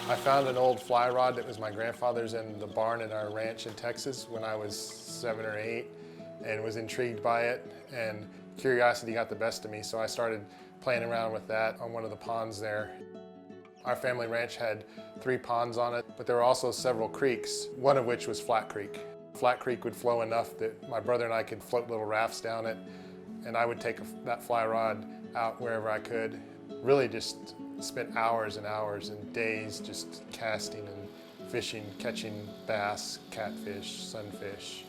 I found an old fly rod that was my grandfather's in the barn at our ranch in Texas when I was 7 or 8 and was intrigued by it, and curiosity got the best of me, so I started playing around with that on one of the ponds there. Our family ranch had 3 ponds on it, but there were also several creeks, one of which was Flat Creek. Flat Creek would flow enough that my brother and I could float little rafts down it, and I would take that fly rod out wherever I could. Really just spent hours and hours and days just casting and fishing, catching bass, catfish, sunfish.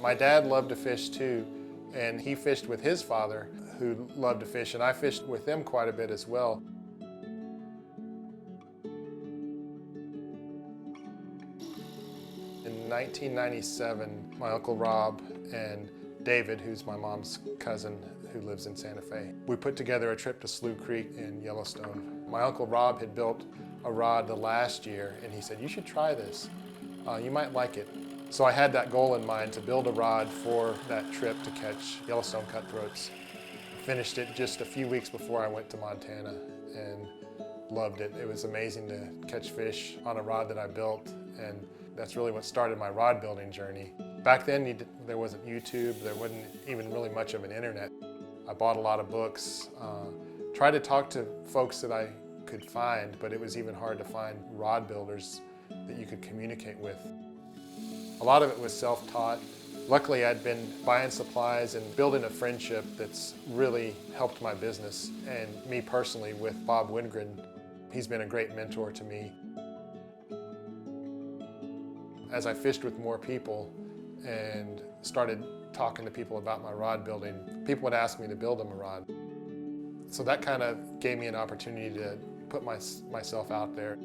My dad loved to fish too, and he fished with his father, who loved to fish, and I fished with them quite a bit as well. In 1997, my Uncle Rob and David, who's my mom's cousin who lives in Santa Fe, we put together a trip to Slough Creek in Yellowstone. My Uncle Rob had built a rod the last year, and he said, "You should try this. You might like it." So I had that goal in mind to build a rod for that trip to catch Yellowstone cutthroats. Finished it just a few weeks before I went to Montana and loved it. It was amazing to catch fish on a rod that I built, and that's really what started my rod building journey. Back then there wasn't YouTube, there wasn't even really much of an internet. I bought a lot of books, tried to talk to folks that I could find, but it was even hard to find rod builders that you could communicate with. A lot of it was self-taught. Luckily, I'd been buying supplies and building a friendship that's really helped my business and me personally with Bob Wingren. He's been a great mentor to me. As I fished with more people and started talking to people about my rod building, people would ask me to build them a rod. So that kind of gave me an opportunity to put myself out there.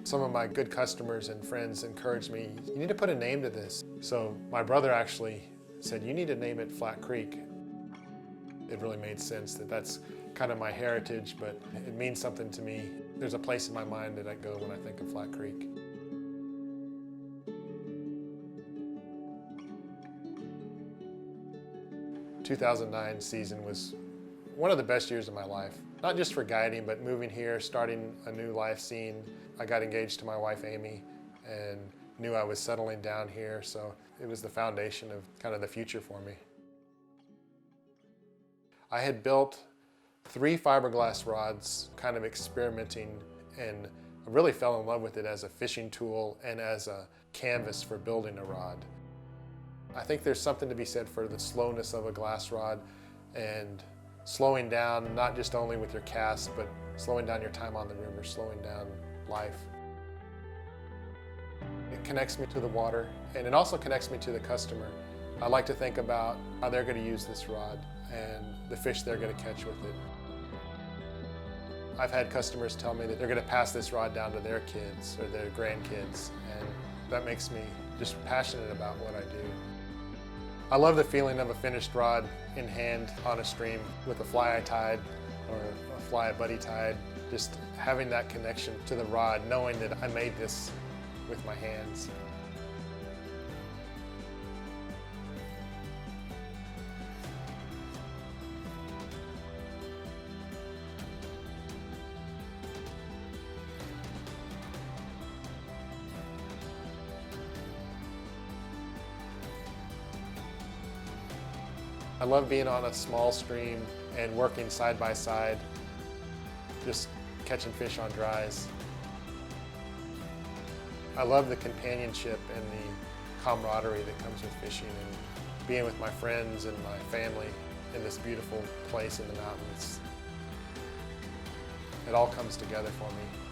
Some of my good customers and friends encouraged me, "You need to put a name to this." So my brother actually said, "You need to name it Flat Creek." It really made sense that that's kind of my heritage, but it means something to me. There's a place in my mind that I go when I think of Flat Creek. The 2009 season was one of the best years of my life. Not just for guiding, but moving here, starting a new life scene. I got engaged to my wife, Amy, and knew I was settling down here, so it was the foundation of kind of the future for me. I had built 3 fiberglass rods, kind of experimenting, and I really fell in love with it as a fishing tool and as a canvas for building a rod. I think there's something to be said for the slowness of a glass rod and slowing down, not just only with your cast, but slowing down your time on the river, slowing down life. It connects me to the water, and it also connects me to the customer. I like to think about how they're going to use this rod and the fish they're going to catch with it. I've had customers tell me that they're going to pass this rod down to their kids or their grandkids, and that makes me just passionate about what I do. I love the feeling of a finished rod in hand on a stream with a fly I tied or a fly a buddy tied. Just having that connection to the rod, knowing that I made this with my hands. I love being on a small stream and working side by side, just catching fish on dries. I love the companionship and the camaraderie that comes with fishing and being with my friends and my family in this beautiful place in the mountains. It all comes together for me.